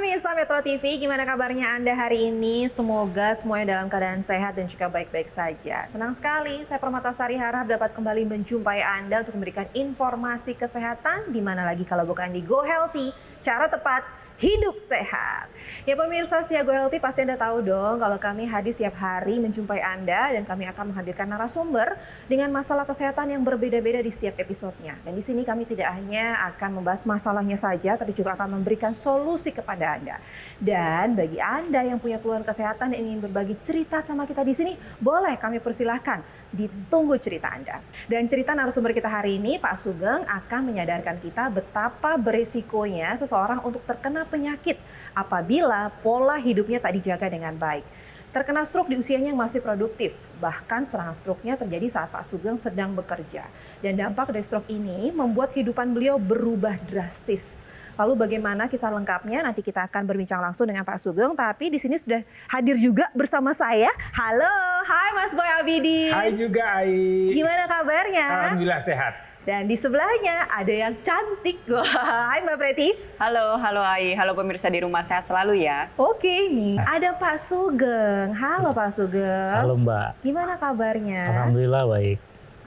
pemirsa Metro TV, gimana kabarnya Anda hari ini? Semoga semuanya dalam keadaan sehat dan juga baik-baik saja. Senang sekali, saya Permatasari harap dapat kembali menjumpai Anda untuk memberikan informasi kesehatan, di mana lagi kalau bukan di Go Healthy, cara tepat hidup sehat. Ya pemirsa setia Go Healthy, pasti Anda tahu dong kalau kami hadir setiap hari menjumpai Anda dan kami akan menghadirkan narasumber dengan masalah kesehatan yang berbeda-beda di setiap episodenya. Dan di sini kami tidak hanya akan membahas masalahnya saja, tapi juga akan memberikan solusi kepada Anda. Dan bagi Anda yang punya keluhan kesehatan dan ingin berbagi cerita sama kita di sini, boleh kami persilahkan, ditunggu cerita Anda. Dan cerita narasumber kita hari ini, Pak Sugeng, akan menyadarkan kita betapa beresikonya seseorang untuk terkena penyakit apabila pola hidupnya tak dijaga dengan baik. Terkena stroke di usianya yang masih produktif, bahkan serangan stroke-nya terjadi saat Pak Sugeng sedang bekerja. Dan dampak dari stroke ini membuat kehidupan beliau berubah drastis. Lalu bagaimana kisah lengkapnya? Nanti kita akan berbincang langsung dengan Pak Sugeng. Tapi di sini sudah hadir juga bersama saya. Halo, hai Mas Boy Abidin. Hai juga Ai. Gimana kabarnya? Alhamdulillah sehat. Dan di sebelahnya ada yang cantik. Wah, hai Mbak Preti. Halo Ai. Halo pemirsa di rumah, sehat selalu ya. Oke nih, ada Pak Sugeng. Halo Pak Sugeng. Halo Mbak. Gimana kabarnya? Alhamdulillah baik.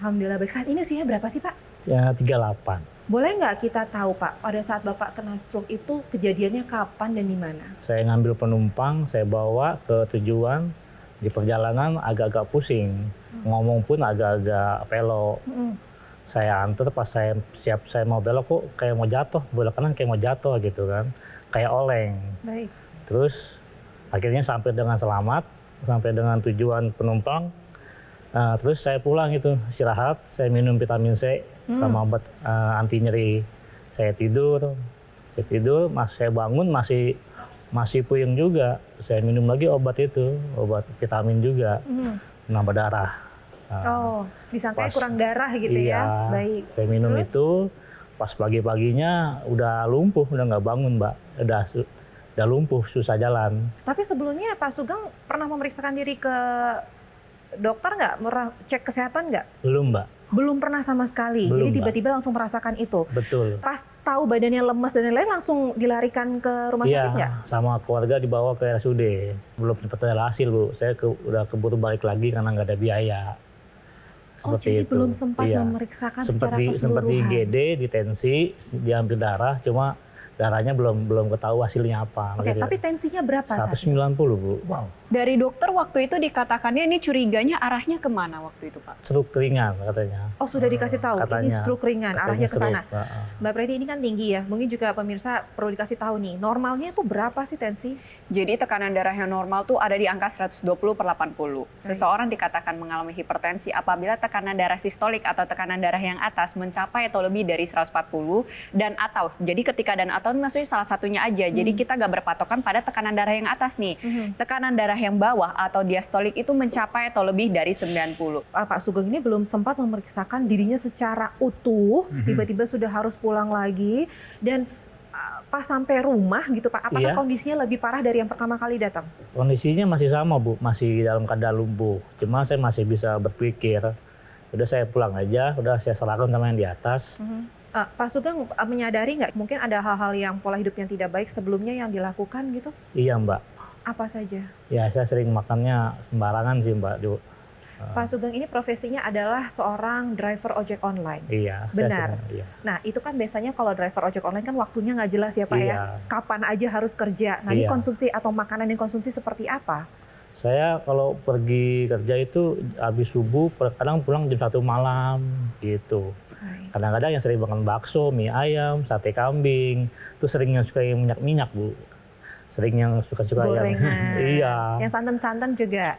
Alhamdulillah baik. Saat ini usianya berapa sih Pak? Ya 38. Boleh nggak kita tahu Pak, pada saat Bapak kena stroke itu kejadiannya kapan dan di mana? Saya ngambil penumpang, saya bawa ke tujuan. Di perjalanan agak-agak pusing. Ngomong pun agak-agak pelok. Saya antar, pas saya mau belok kok kayak mau jatuh, belok kanan kayak mau jatuh gitu kan. Kayak oleng. Baik. Terus akhirnya sampai dengan selamat, sampai dengan tujuan penumpang. Nah, terus saya pulang itu, istirahat, saya minum vitamin C sama obat anti nyeri. Saya tidur, saya bangun masih puyeng juga. Saya minum lagi obat itu, obat vitamin juga, nambah darah. Oh, disangka kurang darah gitu iya, ya? Baik. Saya minum Terus? itu, pas pagi-paginya udah lumpuh, udah nggak bangun Mbak. Udah lumpuh, susah jalan. Tapi sebelumnya Pak Sugeng pernah memeriksakan diri ke dokter nggak? Cek kesehatan nggak? Belum Mbak. Belum pernah sama sekali. Belum, Jadi Mbak. tiba-tiba langsung merasakan itu. Betul. Pas tahu badannya lemas dan lain-lain langsung dilarikan ke rumah sakit nggak? Iya, sama keluarga dibawa ke RSUD. Belum dapat hasil Bu. Saya udah keburu balik lagi karena nggak ada biaya. Oh, jadi belum sempat memeriksakan secara keseluruhan. Sempat di IGD, di tensi, diambil darah, cuma darahnya belum ketahui hasilnya apa. Oke, tapi tensinya berapa saat itu? 190 Bu. Wow. Dari dokter waktu itu dikatakannya ini curiganya arahnya kemana waktu itu Pak? Stroke ringan katanya. Oh, sudah dikasih tahu ini Katanya. stroke ringan, arahnya ke sana. Stroke, Mbak Preti ini kan tinggi ya, mungkin juga pemirsa perlu dikasih tahu nih, normalnya itu berapa sih tensi? Jadi tekanan darah yang normal tuh ada di angka 120/80. Seseorang dikatakan mengalami hipertensi apabila tekanan darah sistolik atau tekanan darah yang atas mencapai atau lebih dari 140 dan atau. Jadi ketika dan atau maksudnya salah satunya aja. Jadi kita nggak berpatokan pada tekanan darah yang atas nih. Tekanan darah yang bawah atau diastolik itu mencapai atau lebih dari 90. Pak Sugeng ini belum sempat memeriksakan dirinya secara utuh, tiba-tiba sudah harus pulang lagi dan pas sampai rumah gitu Pak, apakah kondisinya lebih parah dari yang pertama kali datang? Kondisinya masih sama Bu, masih dalam keadaan lumpuh. Cuma saya masih bisa berpikir. Udah saya pulang aja, udah saya serahkan sama yang di atas. Pak Sugeng menyadari nggak mungkin ada hal-hal yang pola hidup yang tidak baik sebelumnya yang dilakukan gitu? Iya Mbak. Apa saja? Ya saya sering makannya sembarangan sih Mbak. Pak Sugeng ini profesinya adalah seorang driver ojek online. Iya. Benar. Iya. Nah itu kan biasanya kalau driver ojek online kan waktunya nggak jelas ya Pak ya. Iya. Kapan aja harus kerja. Nah ini konsumsi atau makanan yang konsumsi seperti apa? Saya kalau pergi kerja itu habis subuh, kadang pulang jam 1 malam gitu. Kadang-kadang yang sering makan bakso, mie ayam, sate kambing. Itu sering yang suka yang minyak-minyak Bu. Sering yang suka-suka yang iya. Yang santan-santan juga.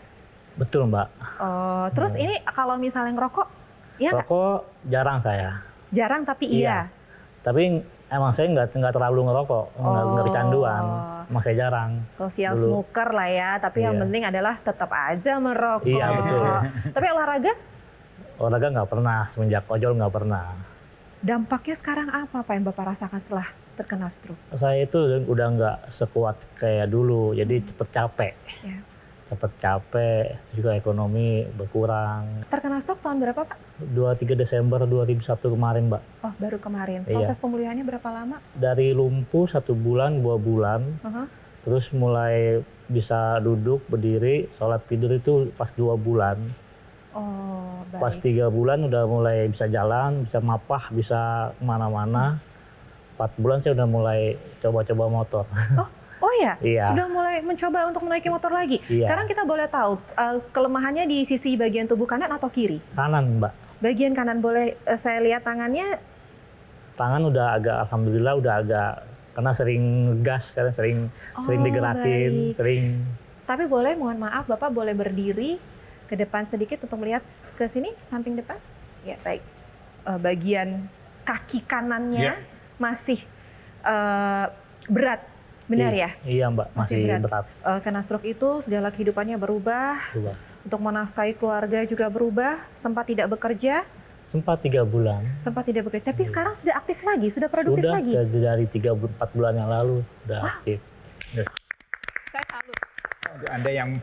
Betul Mbak. Oh, terus ini kalau misalnya ngerokok, ya nggak? Rokok jarang saya. Jarang tapi iya. Tapi emang saya nggak terlalu ngerokok, nggak kecanduan. Emang saya jarang. Social smoker lah ya, tapi yang penting adalah tetap aja merokok. Iya betul. Tapi olahraga? Olahraga nggak pernah, semenjak ojol nggak pernah. Dampaknya sekarang apa Pak yang Bapak rasakan setelah terkena stroke? Saya itu udah nggak sekuat kayak dulu, jadi cepet capek. Ya. Sempat capek, juga ekonomi berkurang. Terkena stroke tahun berapa Pak? 23 Desember 2001 kemarin, Mbak. Oh baru kemarin. Iya. Proses pemulihannya berapa lama? Dari lumpuh 1 bulan, 2 bulan, Aha. terus mulai bisa duduk, berdiri, sholat tidur itu pas 2 bulan. Oh Pas baik. 3 bulan udah mulai bisa jalan, bisa mapah, bisa kemana-mana. 4 bulan saya udah mulai coba-coba motor. Oh ya, Iya. sudah mulai mencoba untuk menaiki motor lagi. Iya. Sekarang kita boleh tahu kelemahannya di sisi bagian tubuh kanan atau kiri? Kanan, Mbak. Bagian kanan boleh saya lihat tangannya. Tangan udah agak, alhamdulillah udah agak, karena sering gas, karena sering Oh, digerakin, baik. sering. Tapi boleh, mohon maaf, Bapak boleh berdiri ke depan sedikit untuk melihat ke sini, samping depan. Ya, baik. Bagian kaki kanannya Ya. masih berat, benar ya? Iya, Mbak, Masih masih berat. berat. Karena stroke itu segala kehidupannya berubah, Coba. untuk menafkahi keluarga juga berubah, sempat tidak bekerja, Sempat 3 bulan. Tapi sekarang sudah aktif lagi, sudah produktif Udah lagi. dari 3-4 bulan yang lalu udah aktif. Saya salut. Untuk Anda yang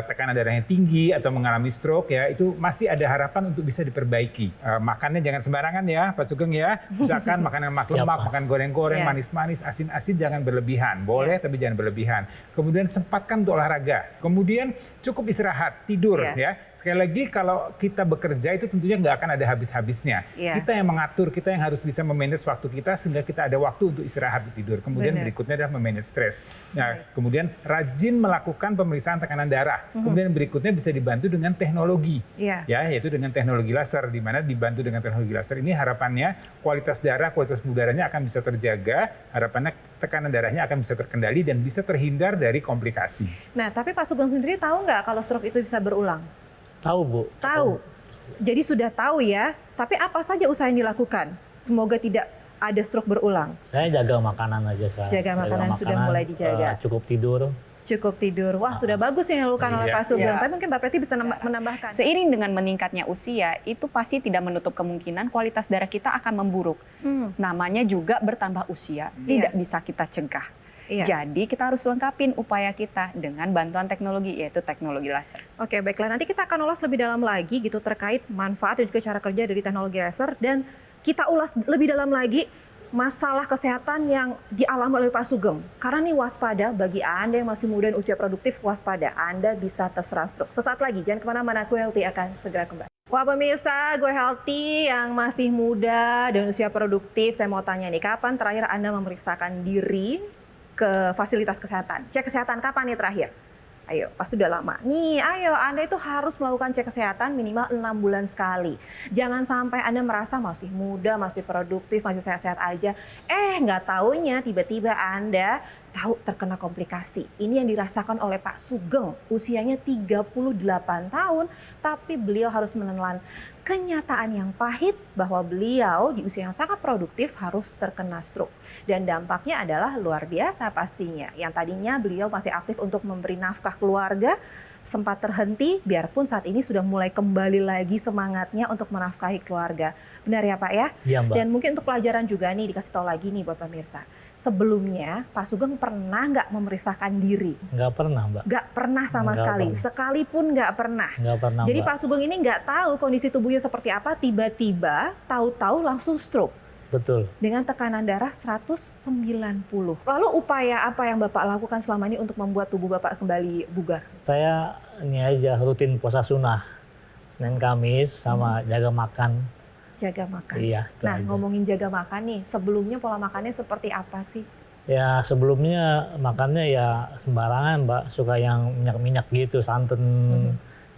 tekanan darahnya tinggi atau mengalami stroke ya, itu masih ada harapan untuk bisa diperbaiki. Makannya jangan sembarangan ya, Pak Sugeng ya. Misalkan makanan lemak, Ya, Pak. makan goreng-goreng, Ya. manis-manis, asin-asin jangan berlebihan. Boleh tapi jangan berlebihan. Kemudian sempatkan untuk olahraga. Kemudian cukup istirahat, tidur Ya. ya. Sekali lagi kalau kita bekerja itu tentunya nggak akan ada habis-habisnya. Iya. Kita yang mengatur, kita yang harus bisa memanage waktu kita sehingga kita ada waktu untuk istirahat tidur. Kemudian Benar. berikutnya adalah memanage stres. Nah, kemudian rajin melakukan pemeriksaan tekanan darah. Kemudian berikutnya bisa dibantu dengan teknologi. Iya. Ya, yaitu dengan teknologi laser, di mana dibantu dengan teknologi laser ini harapannya kualitas darah, kualitas udaranya akan bisa terjaga, harapannya tekanan darahnya akan bisa terkendali dan bisa terhindar dari komplikasi. Nah, tapi Pak Sugeng sendiri tahu nggak kalau stroke itu bisa berulang? Tahu, Bu? Tahu. Jadi sudah tahu ya, tapi apa saja usaha yang dilakukan? Semoga tidak ada stroke berulang. Saya jaga makanan aja sekarang. Jaga makanan sudah mulai dijaga. Cukup tidur. Cukup tidur. Wah, sudah bagus yang dilakukan oleh Iya. Pak Sugeng. Iya. Tapi mungkin Mbak Preti bisa menambahkan. Seiring dengan meningkatnya usia, itu pasti tidak menutup kemungkinan kualitas darah kita akan memburuk. Namanya juga bertambah usia, tidak bisa kita cegah. Iya. Jadi kita harus lengkapin upaya kita dengan bantuan teknologi, yaitu teknologi laser. Oke, baiklah. Nanti kita akan ulas lebih dalam lagi gitu terkait manfaat dan juga cara kerja dari teknologi laser, dan kita ulas lebih dalam lagi masalah kesehatan yang dialami oleh Pak Sugeng. Karena nih waspada bagi Anda yang masih muda dan usia produktif, waspada. Anda bisa terserang stroke. Sesaat lagi, jangan kemana-mana. Gue Healthy akan segera kembali. Wah pemirsa, Gue Healthy yang masih muda dan usia produktif, saya mau tanya nih, kapan terakhir Anda memeriksakan diri ke fasilitas kesehatan? Cek kesehatan kapan nih terakhir? Ayo, pas sudah lama. Nih, ayo Anda itu harus melakukan cek kesehatan minimal 6 bulan sekali. Jangan sampai Anda merasa masih muda, masih produktif, masih sehat-sehat aja. Nggak taunya tiba-tiba Anda tahu terkena komplikasi. Ini yang dirasakan oleh Pak Sugeng. Usianya 38 tahun, tapi beliau harus menelan kenyataan yang pahit bahwa beliau di usia yang sangat produktif harus terkena stroke. Dan dampaknya adalah luar biasa pastinya. Yang tadinya beliau masih aktif untuk memberi nafkah keluarga, sempat terhenti, biarpun saat ini sudah mulai kembali lagi semangatnya untuk menafkahi keluarga. Benar ya Pak ya? Iya, Mbak. Dan mungkin untuk pelajaran juga nih, dikasih tahu lagi nih buat pemirsa. Sebelumnya Pak Sugeng pernah nggak memeriksakan diri? Nggak pernah, Mbak. Nggak pernah sama Nggak sekali, pernah. sekalipun nggak pernah. Nggak pernah, Jadi Mbak. Pak Sugeng ini nggak tahu kondisi tubuhnya seperti apa, tiba-tiba tahu-tahu langsung stroke Betul. dengan tekanan darah 190. Lalu upaya apa yang Bapak lakukan selama ini untuk membuat tubuh Bapak kembali bugar? Saya ini aja rutin puasa sunnah. Senin Kamis sama jaga makan. Jaga makan. Iya, itu Nah, aja. ngomongin jaga makan nih, sebelumnya pola makannya seperti apa sih? Ya sebelumnya makannya ya sembarangan, Mbak. Suka yang minyak-minyak gitu, santan.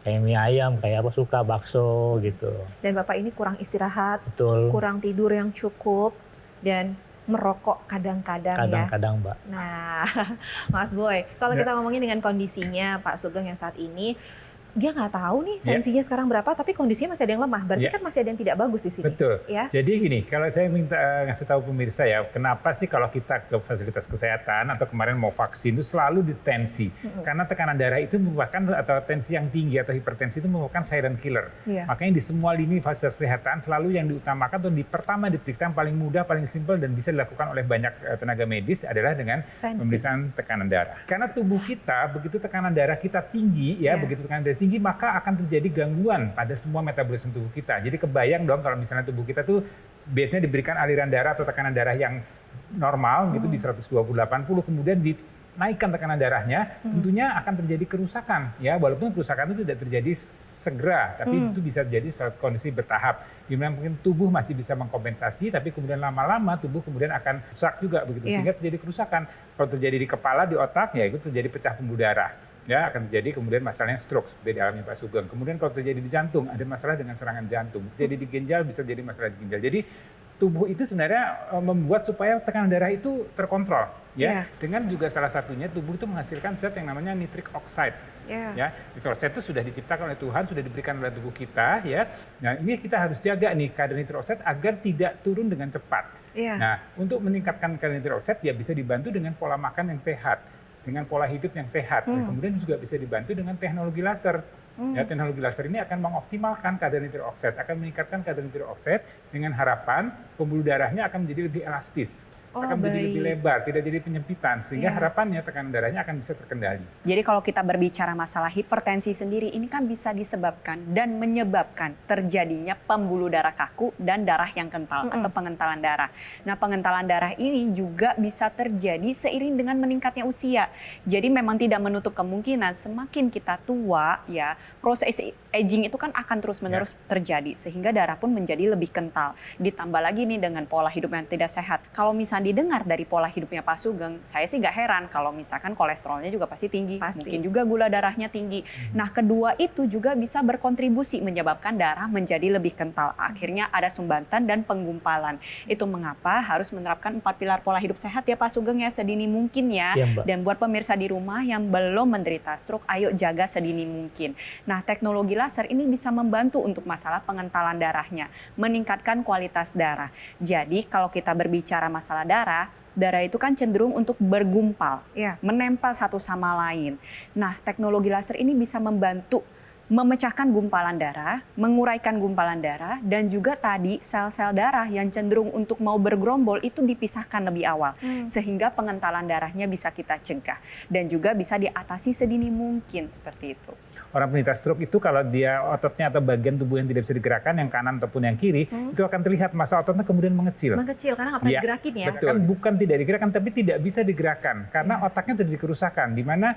Kayak mie ayam, kayak apa suka bakso gitu. Dan Bapak ini kurang istirahat, Betul. kurang tidur yang cukup, dan merokok kadang-kadang ya. Kadang-kadang, Mbak. Nah, Mas Boy, kalau Ya. kita ngomongin dengan kondisinya Pak Sugeng yang saat ini, dia nggak tahu nih Ya. tensinya sekarang berapa, tapi kondisinya masih ada yang lemah. Berarti Ya. kan masih ada yang tidak bagus di sini. Betul. Ya. Jadi gini, kalau saya minta ngasih tahu pemirsa ya, kenapa sih kalau kita ke fasilitas kesehatan atau kemarin mau vaksin itu selalu ditensi? Karena tekanan darah itu merupakan, atau tensi yang tinggi atau hipertensi itu merupakan silent killer. Iya. Makanya di semua lini fasilitas kesehatan selalu yang diutamakan atau pertama diperiksa yang paling mudah, paling simpel dan bisa dilakukan oleh banyak tenaga medis adalah dengan Tensi. pemeriksaan tekanan darah. Karena tubuh kita begitu tekanan darah kita tinggi ya, Iya. begitu tekanan darah tinggi maka akan terjadi gangguan pada semua metabolisme tubuh kita. Jadi kebayang dong kalau misalnya tubuh kita tuh biasanya diberikan aliran darah atau tekanan darah yang normal gitu di 120/80, kemudian dinaikkan tekanan darahnya, tentunya akan terjadi kerusakan ya, walaupun kerusakan itu tidak terjadi segera, tapi itu bisa terjadi saat kondisi bertahap. Di mana mungkin tubuh masih bisa mengkompensasi, tapi kemudian lama-lama tubuh kemudian akan rusak juga begitu, Iya. sehingga terjadi kerusakan. Kalau terjadi di kepala, di otak, ya itu terjadi pecah pembuluh darah. Ya, akan terjadi kemudian masalahnya stroke seperti dialami Pak Sugeng. Kemudian kalau terjadi di jantung, ada masalah dengan serangan jantung. Jadi di ginjal bisa jadi masalah di ginjal. Jadi tubuh itu sebenarnya membuat supaya tekanan darah itu terkontrol. Ya, dengan juga salah satunya tubuh itu menghasilkan zat yang namanya nitric oxide. Ya, nitric oxide itu sudah diciptakan oleh Tuhan, sudah diberikan oleh tubuh kita. Ya, nah ini kita harus jaga nih kadar nitric oxide agar tidak turun dengan cepat. Nah, untuk meningkatkan kadar nitric oxide ya bisa dibantu dengan pola makan yang sehat, dengan pola hidup yang sehat. Dan kemudian juga bisa dibantu dengan teknologi laser. Ya, teknologi laser ini akan mengoptimalkan kadar nitric oxide, akan meningkatkan kadar nitric oxide dengan harapan pembuluh darahnya akan menjadi lebih elastis. Akan menjadi lebih lebar, tidak jadi penyempitan, sehingga harapannya tekanan darahnya akan bisa terkendali. Jadi kalau kita berbicara masalah hipertensi sendiri, ini kan bisa disebabkan dan menyebabkan terjadinya pembuluh darah kaku dan darah yang kental atau pengentalan darah. Nah, pengentalan darah ini juga bisa terjadi seiring dengan meningkatnya usia. Jadi memang tidak menutup kemungkinan semakin kita tua ya, proses aging itu kan akan terus-menerus terjadi sehingga darah pun menjadi lebih kental. Ditambah lagi nih dengan pola hidup yang tidak sehat. Kalau misalnya didengar dari pola hidupnya Pak Sugeng, saya sih nggak heran kalau misalkan kolesterolnya juga pasti tinggi, mungkin juga gula darahnya tinggi. Nah, kedua itu juga bisa berkontribusi menyebabkan darah menjadi lebih kental. Akhirnya ada sumbatan dan penggumpalan. Itu mengapa harus menerapkan 4 pilar pola hidup sehat ya Pak Sugeng ya, sedini mungkin ya. Iya, Mbak. Dan buat pemirsa di rumah yang belum menderita stroke, ayo jaga sedini mungkin. Nah, teknologi laser ini bisa membantu untuk masalah pengentalan darahnya, meningkatkan kualitas darah. Jadi kalau kita berbicara masalah darah itu kan cenderung untuk bergumpal, menempel satu sama lain. Nah, teknologi laser ini bisa membantu memecahkan gumpalan darah, menguraikan gumpalan darah, dan juga tadi sel-sel darah yang cenderung untuk mau bergerombol itu dipisahkan lebih awal, sehingga pengentalan darahnya bisa kita cegah dan juga bisa diatasi sedini mungkin seperti itu. Orang penderita stroke itu kalau dia ototnya atau bagian tubuh yang tidak bisa digerakkan, yang kanan ataupun yang kiri, itu akan terlihat massa ototnya kemudian mengecil. Mengecil karena nggak pernah digerakin ya. Betul, bukan tidak digerakkan, tapi tidak bisa digerakkan karena otaknya terjadi kerusakan, di mana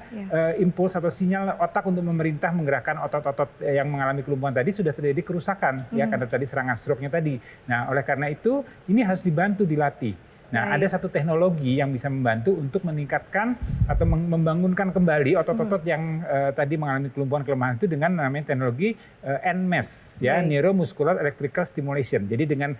impuls atau sinyal otak untuk memerintah menggerakkan otot-otot yang mengalami kelumpuhan tadi sudah terjadi kerusakan ya karena tadi serangan stroke-nya tadi. Nah, oleh karena itu ini harus dibantu dilatih. Nah, ada satu teknologi yang bisa membantu untuk meningkatkan atau membangunkan kembali otot-otot yang tadi mengalami kelumpuhan-kelemahan itu dengan namanya teknologi NMES, ya, Neuromuscular Electrical Stimulation. Jadi dengan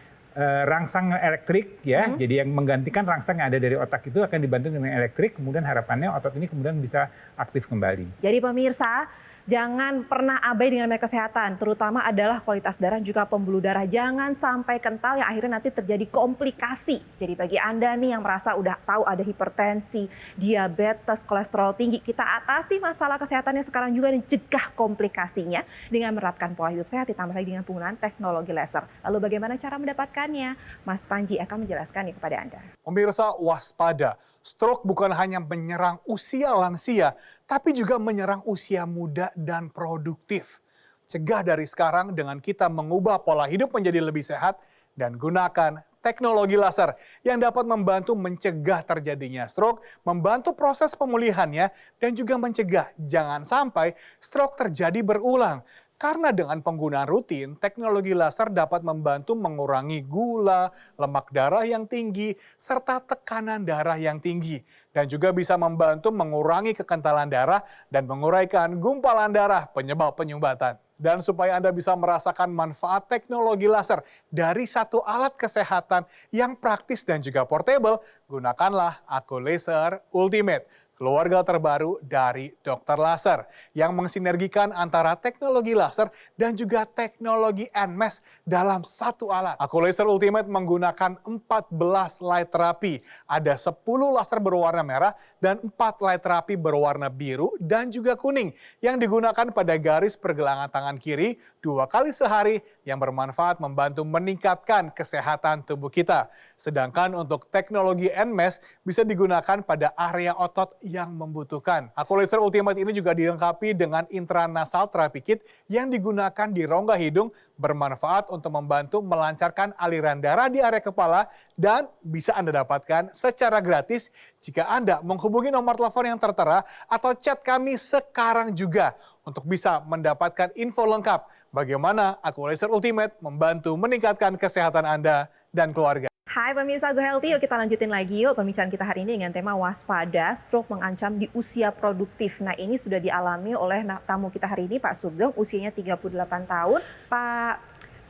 rangsang elektrik, ya, jadi yang menggantikan rangsang yang ada dari otak itu akan dibantu dengan elektrik, kemudian harapannya otot ini kemudian bisa aktif kembali. Jadi pemirsa, jangan pernah abai dengan kesehatan, terutama adalah kualitas darah juga pembuluh darah. Jangan sampai kental yang akhirnya nanti terjadi komplikasi. Jadi bagi Anda nih yang merasa udah tahu ada hipertensi, diabetes, kolesterol tinggi, kita atasi masalah kesehatannya sekarang juga dan cegah komplikasinya dengan menerapkan pola hidup sehat ditambah lagi dengan penggunaan teknologi laser. Lalu bagaimana cara mendapatkannya? Mas Panji akan menjelaskannya kepada Anda. Pemirsa, waspada. Stroke bukan hanya menyerang usia lansia, tapi juga menyerang usia muda dan produktif. Cegah dari sekarang dengan kita mengubah pola hidup menjadi lebih sehat dan gunakan teknologi laser yang dapat membantu mencegah terjadinya stroke, membantu proses pemulihannya, dan juga mencegah jangan sampai stroke terjadi berulang. Karena dengan penggunaan rutin, teknologi laser dapat membantu mengurangi gula, lemak darah yang tinggi, serta tekanan darah yang tinggi. Dan juga bisa membantu mengurangi kekentalan darah dan menguraikan gumpalan darah penyebab penyumbatan. Dan supaya Anda bisa merasakan manfaat teknologi laser dari satu alat kesehatan yang praktis dan juga portable, gunakanlah Aku Laser Ultimate. keluarga terbaru dari Dr. Laser yang mensinergikan antara teknologi laser dan juga teknologi NMES dalam satu alat. Aku Laser Ultimate menggunakan 14 light therapy. Ada 10 laser berwarna merah dan 4 light therapy berwarna biru dan juga kuning yang digunakan pada garis pergelangan tangan kiri 2 kali sehari yang bermanfaat membantu meningkatkan kesehatan tubuh kita. Sedangkan untuk teknologi NMES bisa digunakan pada area otot yang membutuhkan. Aku Laser Ultimate ini juga dilengkapi dengan intranasal therapy kit yang digunakan di rongga hidung, bermanfaat untuk membantu melancarkan aliran darah di area kepala dan bisa Anda dapatkan secara gratis jika Anda menghubungi nomor telepon yang tertera atau chat kami sekarang juga untuk bisa mendapatkan info lengkap bagaimana Aku Laser Ultimate membantu meningkatkan kesehatan Anda dan keluarga. Hai pemirsa Go Healthy, yuk kita lanjutin lagi yuk pembicaraan kita hari ini dengan tema waspada stroke mengancam di usia produktif. Nah ini sudah dialami oleh tamu kita hari ini Pak Sugeng, usianya 38 tahun. Pak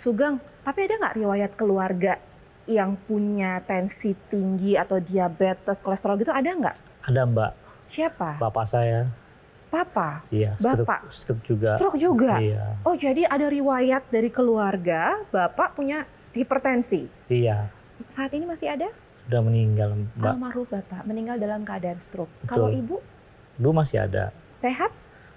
Sugeng, tapi ada nggak riwayat keluarga yang punya tensi tinggi atau diabetes, kolesterol gitu, ada nggak? Ada Mbak, Siapa? bapak saya. Papa? Iya, Bapak? stroke juga. Stroke juga? Iya. Oh jadi ada riwayat dari keluarga, Bapak punya hipertensi. Iya, Saat ini masih ada? sudah meninggal Mbak. Almarhum Bapak meninggal dalam keadaan stroke. Betul. Kalau Ibu Dulu masih ada. sehat?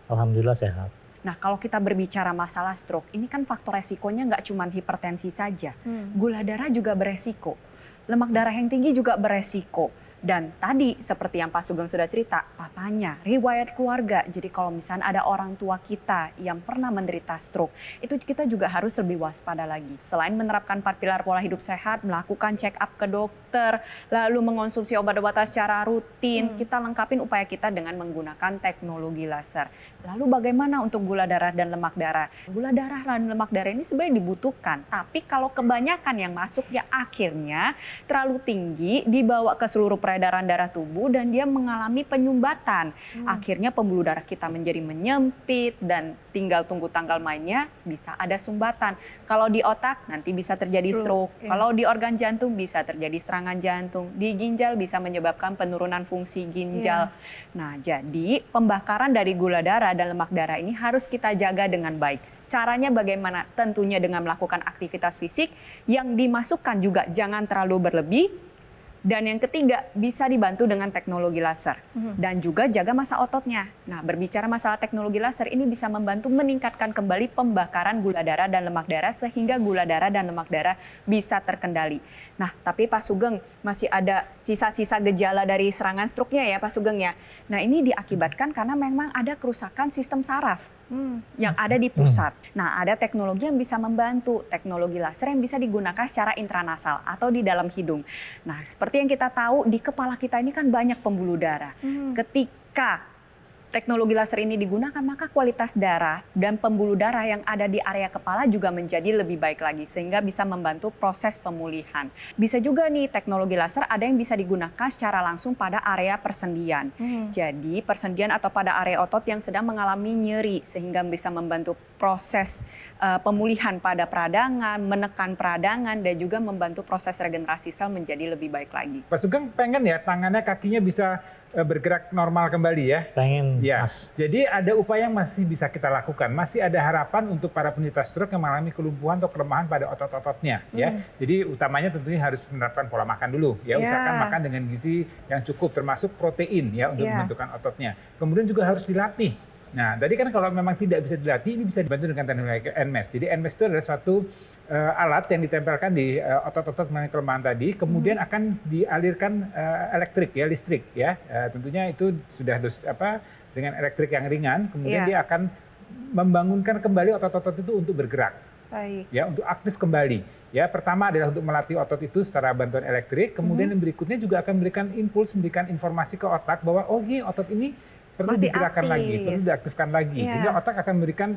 Alhamdulillah sehat. Nah, kalau kita berbicara masalah stroke, ini kan faktor resikonya nggak cuma hipertensi saja. Gula darah juga beresiko. Lemak darah yang tinggi juga beresiko. Dan tadi seperti yang Pak Sugeng sudah cerita, papanya, riwayat keluarga. Jadi kalau misalnya ada orang tua kita yang pernah menderita stroke, itu kita juga harus lebih waspada lagi. Selain menerapkan 4 pilar pola hidup sehat, melakukan check up ke dokter, lalu mengonsumsi obat-obatan secara rutin, kita lengkapin upaya kita dengan menggunakan teknologi laser. Lalu bagaimana untuk gula darah dan lemak darah? Gula darah dan lemak darah ini sebenarnya dibutuhkan, tapi kalau kebanyakan yang masuk ya akhirnya terlalu tinggi, dibawa ke seluruh peredaran darah tubuh dan dia mengalami penyumbatan. Akhirnya pembuluh darah kita menjadi menyempit dan tinggal tunggu tanggal mainnya bisa ada sumbatan. Kalau di otak nanti bisa terjadi stroke. Kalau di organ jantung bisa terjadi serangan jantung. Di ginjal bisa menyebabkan penurunan fungsi ginjal. Nah, jadi pembakaran dari gula darah dan lemak darah ini harus kita jaga dengan baik. Caranya bagaimana? Tentunya dengan melakukan aktivitas fisik yang dimasukkan juga jangan terlalu berlebih. Dan yang ketiga, bisa dibantu dengan teknologi laser. Dan juga jaga massa ototnya. Nah, berbicara masalah teknologi laser, ini bisa membantu meningkatkan kembali pembakaran gula darah dan lemak darah sehingga gula darah dan lemak darah bisa terkendali. Nah, tapi Pak Sugeng, masih ada sisa-sisa gejala dari serangan stroke-nya ya Pak Sugeng ya. Nah, ini diakibatkan karena memang ada kerusakan sistem saraf yang ada di pusat. Nah, ada teknologi yang bisa membantu, teknologi laser yang bisa digunakan secara intranasal atau di dalam hidung. Nah, seperti yang kita tahu di kepala kita ini kan banyak pembuluh darah. Ketika teknologi laser ini digunakan, maka kualitas darah dan pembuluh darah yang ada di area kepala juga menjadi lebih baik lagi sehingga bisa membantu proses pemulihan. Bisa juga nih teknologi laser ada yang bisa digunakan secara langsung pada area persendian. Jadi persendian atau pada area otot yang sedang mengalami nyeri sehingga bisa membantu proses pemulihan pada peradangan, menekan peradangan dan juga membantu proses regenerasi sel menjadi lebih baik lagi. Pak Sugeng pengen ya tangannya kakinya bisa bergerak normal kembali ya? Pengen, Ya, Mas. jadi ada upaya yang masih bisa kita lakukan. Masih ada harapan untuk para penderita stroke yang mengalami kelumpuhan atau kelemahan pada otot-ototnya. Ya, jadi utamanya tentunya harus menerapkan pola makan dulu. Ya, usahakan makan dengan gizi yang cukup, termasuk protein ya untuk membentukkan ototnya. Kemudian juga harus dilatih. Nah, tadi kan kalau memang tidak bisa dilatih, ini bisa dibantu dengan teknologi NMES. Jadi NMES itu adalah suatu alat yang ditempelkan di otot-otot mengenai kelemahan tadi, kemudian akan dialirkan listrik ya. Tentunya itu sudah dengan elektrik yang ringan, kemudian dia akan membangunkan kembali otot-otot itu untuk bergerak. Baik. Ya, untuk aktif kembali. Ya, pertama adalah untuk melatih otot itu secara bantuan elektrik, kemudian yang berikutnya juga akan memberikan impuls, memberikan informasi ke otak bahwa oh otot ini perlu Masih digerakkan aktif. lagi, perlu diaktifkan lagi, sehingga otak akan memberikan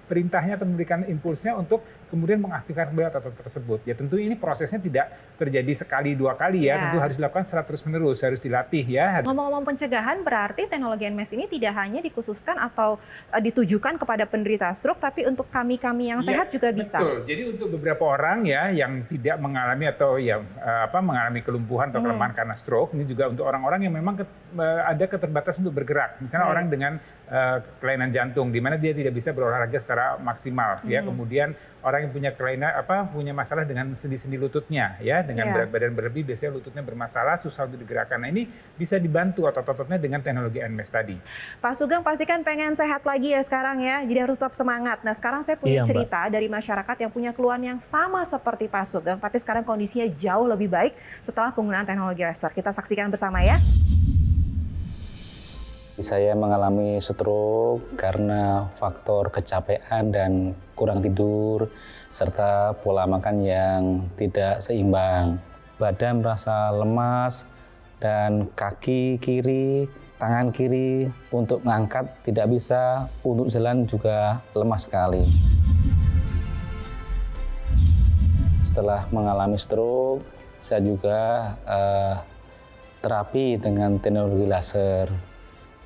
perintahnya atau memberikan impulsnya untuk kemudian mengaktifkan kembali otot tersebut. Ya tentu ini prosesnya tidak terjadi sekali dua kali ya, tentu harus dilakukan secara terus-menerus, harus dilatih ya. Ngomong-ngomong pencegahan, berarti teknologi NMS ini tidak hanya dikhususkan atau ditujukan kepada penderita stroke, tapi untuk kami-kami yang sehat juga bisa. Betul. Jadi untuk beberapa orang ya yang tidak mengalami atau yang mengalami kelumpuhan atau kelemahan karena stroke, ini juga untuk orang-orang yang memang ada keterbatasan untuk bergerak. Misalnya orang dengan kelainan jantung, di mana dia tidak bisa berolahraga secara maksimal, ya. Kemudian orang yang punya kelainan punya masalah dengan sendi-sendi lututnya, ya, dengan berat badan berlebih, biasanya lututnya bermasalah, susah untuk digerakkan. Nah ini bisa dibantu otot-ototnya dengan teknologi NMS tadi. Pak Sugeng pastikan pengen sehat lagi ya sekarang ya, jadi harus tetap semangat. Nah sekarang saya punya cerita dari masyarakat yang punya keluhan yang sama seperti Pak Sugeng, tapi sekarang kondisinya jauh lebih baik setelah penggunaan teknologi laser. Kita saksikan bersama ya. Saya mengalami stroke karena faktor kecapean dan kurang tidur, serta pola makan yang tidak seimbang. Badan merasa lemas dan kaki kiri, tangan kiri untuk mengangkat tidak bisa, untuk jalan juga lemah sekali. Setelah mengalami stroke, saya juga terapi dengan teknologi laser,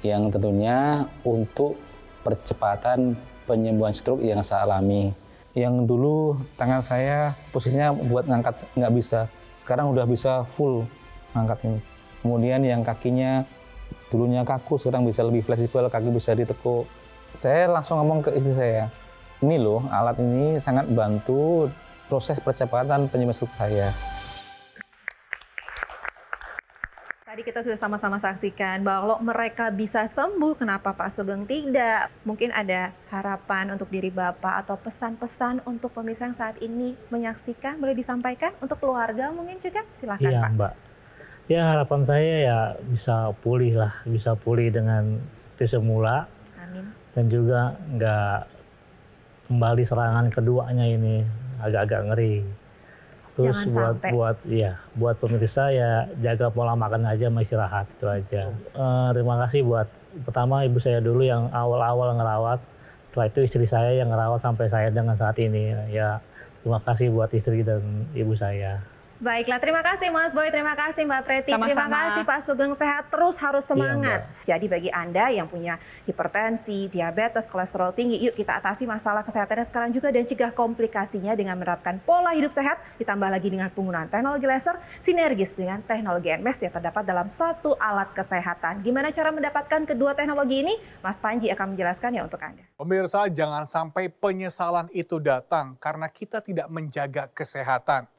yang tentunya untuk percepatan penyembuhan stroke yang saya alami. Yang dulu tangan saya posisinya buat ngangkat nggak bisa, sekarang udah bisa full ngangkat ini. Kemudian yang kakinya dulunya kaku, sekarang bisa lebih fleksibel, kaki bisa ditekuk. Saya langsung ngomong ke istri saya, ini loh alat ini sangat bantu proses percepatan penyembuhan stroke saya. Tadi kita sudah sama-sama saksikan bahwa mereka bisa sembuh, kenapa Pak Sugeng tidak? Mungkin ada harapan untuk diri Bapak atau pesan-pesan untuk pemirsa yang saat ini menyaksikan, boleh disampaikan untuk keluarga mungkin juga? Silakan Iya, Pak. Mbak. Ya harapan saya ya bisa pulih dengan seperti semula. Amin. Dan juga nggak kembali serangan keduanya ini, agak-agak ngeri. Terus buat pemirsa ya jaga pola makan aja, sama istirahat, itu aja. Terima kasih buat pertama ibu saya dulu yang awal-awal ngerawat, setelah itu istri saya yang ngerawat sampai saya dengan saat ini. Ya terima kasih buat istri dan ibu saya. Baiklah, terima kasih Mas Boy, terima kasih Mbak Preti, Sama-sama. terima kasih Pak Sugeng, sehat terus, harus semangat. Iya, Jadi bagi Anda yang punya hipertensi, diabetes, kolesterol tinggi, yuk kita atasi masalah kesehatannya sekarang juga dan cegah komplikasinya dengan menerapkan pola hidup sehat, ditambah lagi dengan penggunaan teknologi laser, sinergis dengan teknologi NMS yang terdapat dalam satu alat kesehatan. Gimana cara mendapatkan kedua teknologi ini? Mas Panji akan menjelaskannya untuk Anda. Pemirsa, jangan sampai penyesalan itu datang karena kita tidak menjaga kesehatan.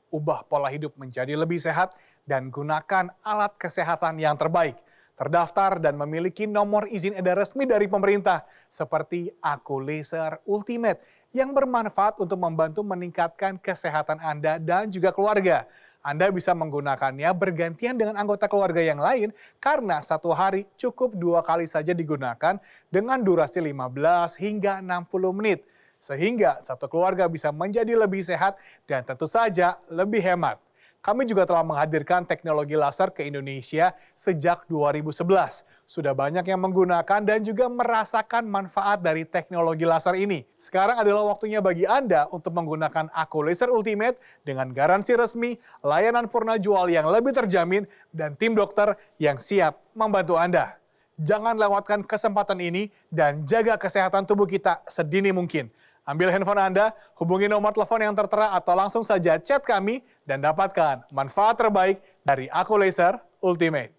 Ubah pola hidup menjadi lebih sehat dan gunakan alat kesehatan yang terbaik. Terdaftar dan memiliki nomor izin edar resmi dari pemerintah seperti Aku Laser Ultimate yang bermanfaat untuk membantu meningkatkan kesehatan Anda dan juga keluarga. Anda bisa menggunakannya bergantian dengan anggota keluarga yang lain karena satu hari cukup 2 kali saja digunakan dengan durasi 15 hingga 60 menit. Sehingga satu keluarga bisa menjadi lebih sehat dan tentu saja lebih hemat. Kami juga telah menghadirkan teknologi laser ke Indonesia sejak 2011. Sudah banyak yang menggunakan dan juga merasakan manfaat dari teknologi laser ini. Sekarang adalah waktunya bagi Anda untuk menggunakan Aku Laser Ultimate dengan garansi resmi, layanan purna jual yang lebih terjamin, dan tim dokter yang siap membantu Anda. Jangan lewatkan kesempatan ini dan jaga kesehatan tubuh kita sedini mungkin. Ambil handphone Anda, hubungi nomor telepon yang tertera atau langsung saja chat kami dan dapatkan manfaat terbaik dari Aku Laser Ultimate.